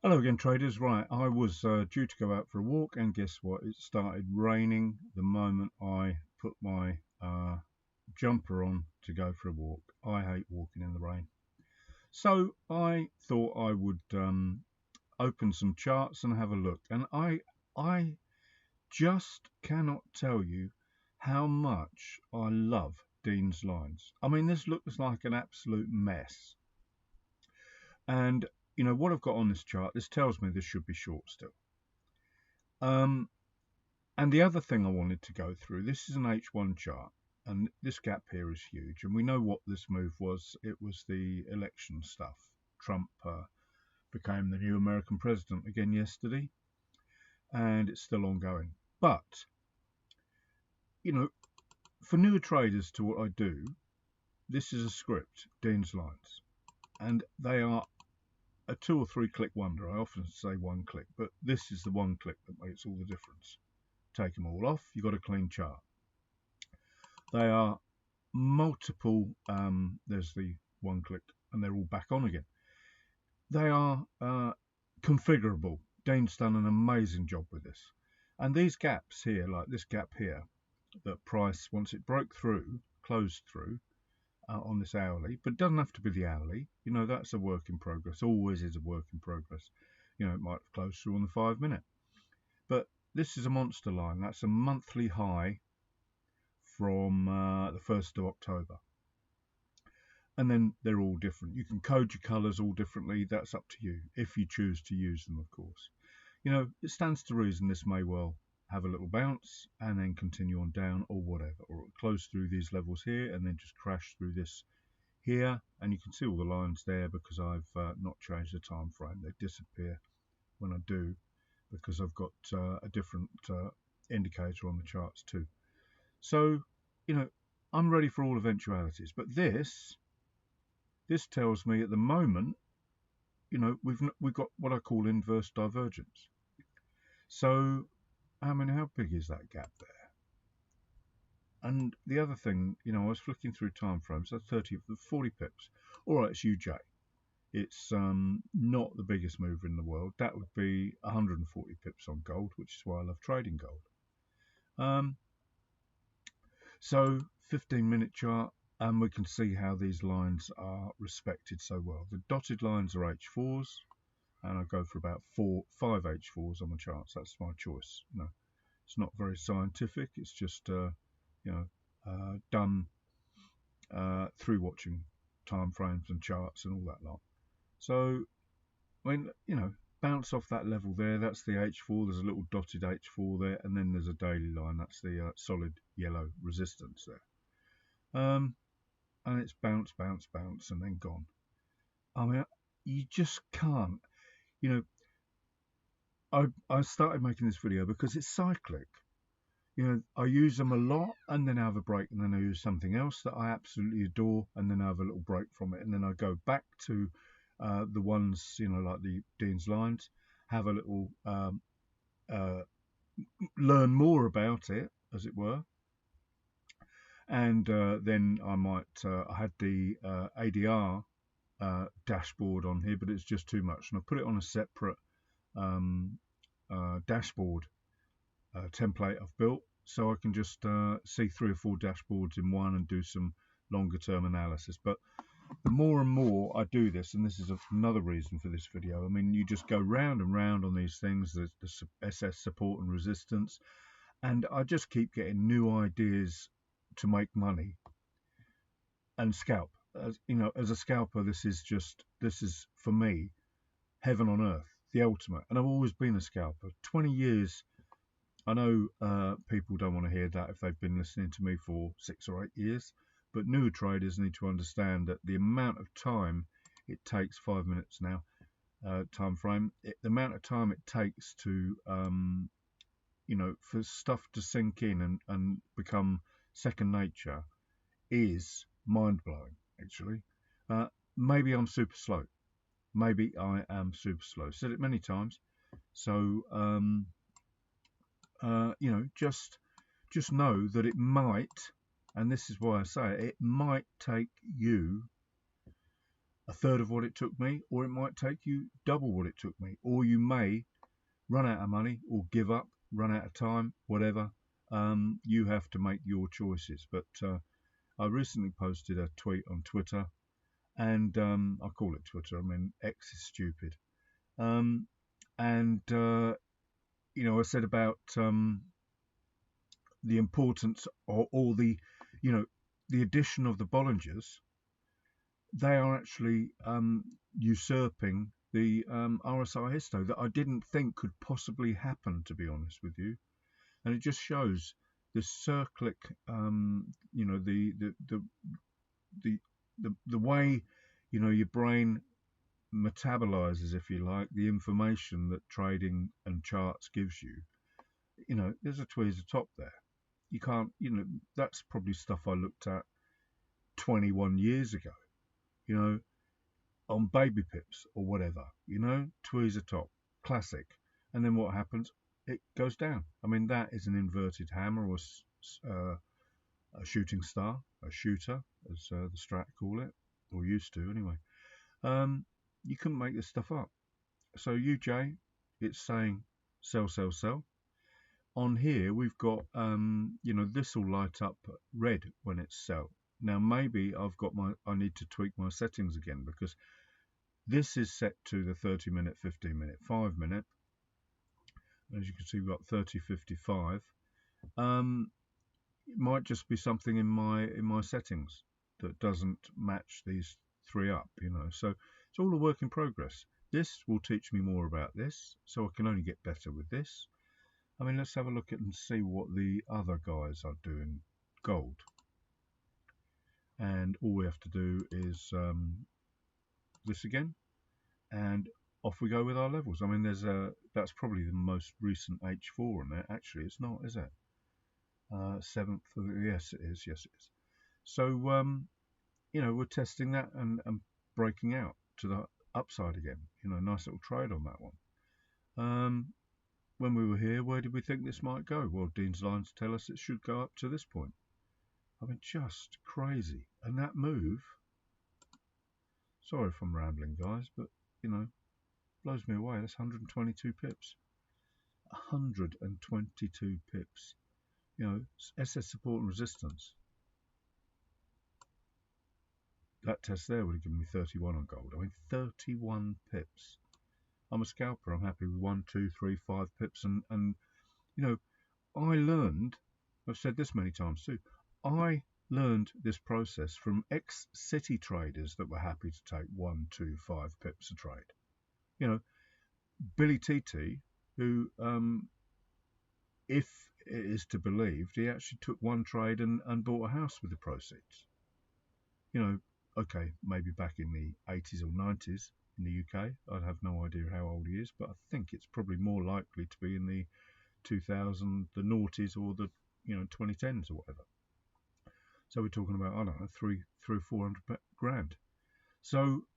Hello again, traders. Right, I was due to go out for a walk, and guess what? It started raining the moment I put my jumper on to go for a walk. I hate walking in the rain. So I thought I would open some charts and have a look. And I just cannot tell you how much I love Dean's lines. I mean, this looks like an absolute mess. And you know what I've got on this chart, this tells me this should be short still. And the other thing I wanted to go through, this is an H1 chart, and this gap here is huge. And we know what this move was. It was the election stuff. Trump became the new American president again yesterday, and it's still ongoing. But, you know, for newer traders to what I do, this is a script, Dean's lines, and they are a 2 or 3 click wonder. I often say 1 click, but this is the 1 click that makes all the difference. Take them all off, you've got a clean chart. They are multiple, there's the 1 click, and they're all back on again. They are configurable. Dean's done an amazing job with this. And these gaps here, like this gap here, that price, once it broke through, closed through on this hourly, but it doesn't have to be the hourly. You know, that's a work in progress, always is a work in progress. You know, it might have closed through on the 5 minute. But this is a monster line. That's a monthly high from the 1st of October. And then they're all different. You can code your colours all differently. That's up to you, if you choose to use them, of course. You know, it stands to reason this may well have a little bounce and then continue on down or whatever, or it'll close through these levels here and then just crash through this here. And you can see all the lines there because I've not changed the time frame. They disappear when I do because I've got a different indicator on the charts too. So, you know, I'm ready for all eventualities. But this tells me at the moment, you know, we've got what I call inverse divergence. So, I mean, how big is that gap there? And the other thing, you know, I was flicking through time frames. That's 40 pips. All right, it's UJ. It's not the biggest mover in the world. That would be 140 pips on gold, which is why I love trading gold. So 15-minute chart, and we can see how these lines are respected so well. The dotted lines are H4s, and I go for about 5 H4s on the charts. That's my choice. No, it's not very scientific. It's just done through watching time frames and charts and all that lot. So, I mean, you know, bounce off that level there. That's the H4. There's a little dotted H4 there, and then there's a daily line. That's the solid yellow resistance there. And it's bounce, bounce, bounce, and then gone. I mean, you just can't. You know, I started making this video because it's cyclic. You know, I use them a lot, and then I have a break, and then I use something else that I absolutely adore, and then I have a little break from it, and then I go back to the ones, you know, like the Dean's lines, have a little learn more about it, as it were, and then I might I had the ADR dashboard on here, but it's just too much, and I put it on a separate dashboard template I've built, so I can just see 3 or 4 dashboards in one and do some longer term analysis. But the more and more I do this, and this is another reason for this video, I mean, you just go round and round on these things, the SS support and resistance, and I just keep getting new ideas to make money and scalp. As you know, as a scalper, this is for me heaven on earth, the ultimate. And I've always been a scalper. 20 years. I know people don't want to hear that if they've been listening to me for 6 or 8 years, but newer traders need to understand that the amount of time it takes, 5 minutes now, time frame, the amount of time it takes to, you know, for stuff to sink in and become second nature is mind-blowing, actually. Maybe I'm super slow. Maybe I am super slow. Said it many times. So, you know, just know that it might, and this is why I say it, it might take you a third of what it took me, or it might take you double what it took me, or you may run out of money or give up, run out of time, whatever. You have to make your choices. But I recently posted a tweet on Twitter, and I call it Twitter. I mean, X is stupid. Um, and I said about the importance or the, you know, the addition of the Bollingers. They are actually usurping the RSI histo that I didn't think could possibly happen, to be honest with you. And it just shows the cyclic, the way, your brain metabolizes, if you like, the information that trading and charts gives you. There's a tweezer top there. You can't, that's probably stuff I looked at 21 years ago, you know, on baby pips or whatever, tweezer top, classic. And then what happens? It goes down. I mean, that is an inverted hammer or a shooting star, a shooter, as the Strat call it, or used to anyway. You couldn't make this stuff up. So UJ, it's saying sell, sell, sell. On here, we've got, this will light up red when it's sell. Now, maybe I need to tweak my settings again, because this is set to the 30-minute, 15-minute, 5-minute. As you can see, we've got 30, 55. It might just be something in my settings that doesn't match these three up, So it's all a work in progress. This will teach me more about this, so I can only get better with this. I mean, let's have a look at and see what the other guys are doing. Gold. And all we have to do is this again, and off we go with our levels. I mean, that's probably the most recent H4 on there. Actually, it's not, is it? 7th. Yes, it is. Yes, it is. So, we're testing that and breaking out to the upside again. Nice little trade on that one. When we were here, where did we think this might go? Well, Dean's lines tell us it should go up to this point. I mean, just crazy. And that move, sorry if I'm rambling, guys, but, blows me away. That's 122 pips. 122 pips. SS support and resistance. That test there would have given me 31 on gold. I mean, 31 pips. I'm a scalper. I'm happy with 1, 2, 3, 5 pips. And I learned, I've said this many times too, I learned this process from ex-city traders that were happy to take 1, 2, 5 pips a trade. Billy TT, who, if it is to believed, he actually took one trade and bought a house with the proceeds. Okay, maybe back in the 80s or 90s in the UK. I'd have no idea how old he is, but I think it's probably more likely to be in the 2000, the noughties, or the 2010s or whatever. So we're talking about, I don't know, three or 400 grand. So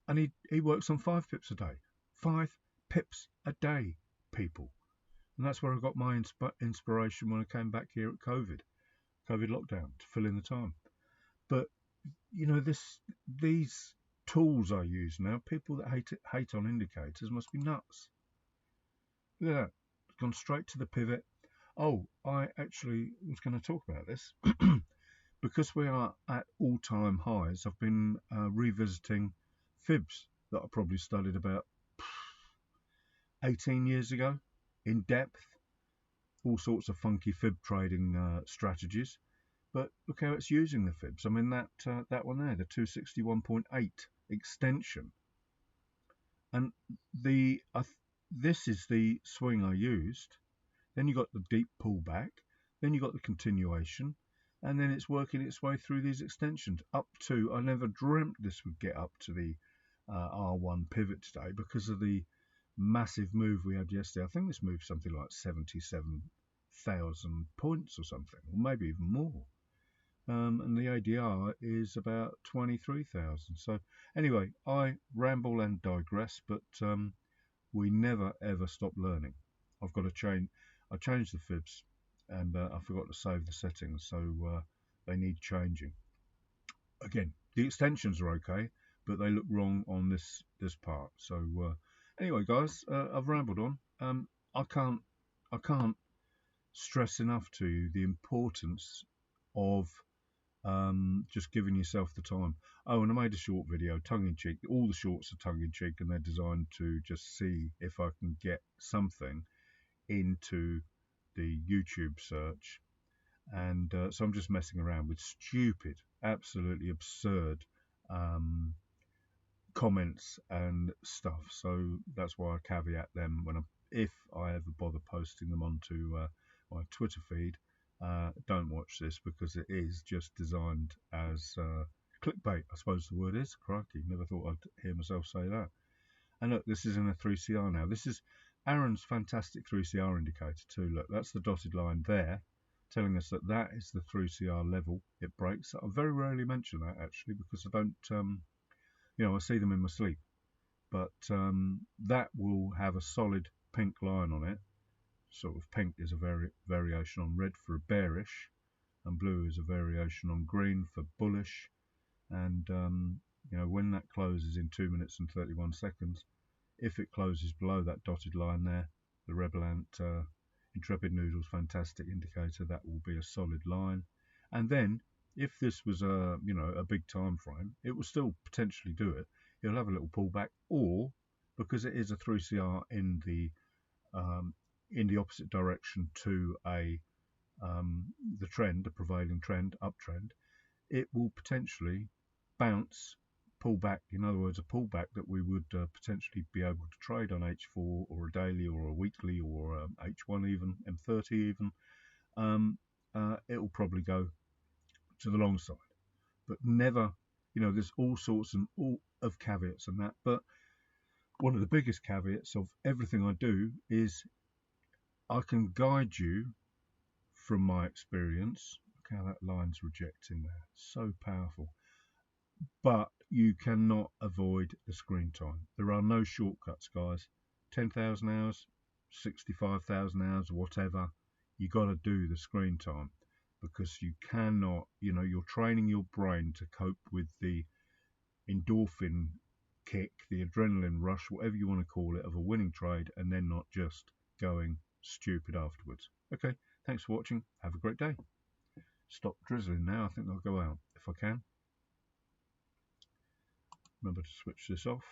and he works on 5 pips a day. 5 pips a day, people. And that's where I got my inspiration when I came back here at COVID lockdown, to fill in the time. But these tools I use now, people that hate on indicators must be nuts. Look at that, gone straight to the pivot. Oh, I actually was going to talk about this. Because we are at all-time highs, I've been revisiting fibs that I probably studied about 18 years ago, in depth, all sorts of funky fib trading strategies. But look how it's using the fibs. I mean, that one there, the 261.8 extension. And this is the swing I used. Then you got the deep pullback. Then you got the continuation. And then it's working its way through these extensions up to, I never dreamt this would get up to the R1 pivot today because of the massive move we had yesterday. I think this moved something like 77,000 points or something, or maybe even more. And the ADR is about 23,000. So anyway, I ramble and digress, but we never ever stop learning. I've got to change. I changed the fibs, and I forgot to save the settings, so they need changing. Again, the extensions are okay, but they look wrong on this part. So anyway, guys, I've rambled on. I can't stress enough to you the importance of just giving yourself the time. Oh, and I made a short video, tongue-in-cheek. All the shorts are tongue-in-cheek, and they're designed to just see if I can get something into the YouTube search. And so I'm just messing around with stupid, absolutely absurd comments and stuff. So that's why I caveat them when if I ever bother posting them onto my Twitter feed. Don't watch this, because it is just designed as clickbait, I suppose the word is. Crikey, never thought I'd hear myself say that. And look, this is in a 3CR now. This is Aaron's fantastic 3CR indicator too. Look, that's the dotted line there, telling us that that is the 3CR level it breaks. I very rarely mention that, actually, because I don't, I see them in my sleep. But that will have a solid pink line on it. Sort of pink is a variation on red for bearish, and blue is a variation on green for bullish. And when that closes in 2 minutes and 31 seconds, if it closes below that dotted line there, the Rebel Ant Intrepid Noodles fantastic indicator, that will be a solid line. And then if this was a big time frame, it will still potentially do it. It'll have a little pullback, or because it is a 3CR in the opposite direction to the trend, the prevailing trend, uptrend, it will potentially bounce, pull back. In other words, a pullback that we would potentially be able to trade on H4 or a daily or a weekly or H1 even, M30 even. It will probably go to the long side, but never, there's all sorts and all of caveats and that. But one of the biggest caveats of everything I do is I can guide you from my experience. Look how that line's rejecting there. So powerful. But you cannot avoid the screen time. There are no shortcuts, guys. 10,000 hours, 65,000 hours, whatever. You got to do the screen time, because you cannot, you're training your brain to cope with the endorphin kick, the adrenaline rush, whatever you want to call it, of a winning trade, and then not just going stupid afterwards. Okay, thanks for watching. Have a great day. Stop drizzling now. I think I'll go out if I can. Remember to switch this off.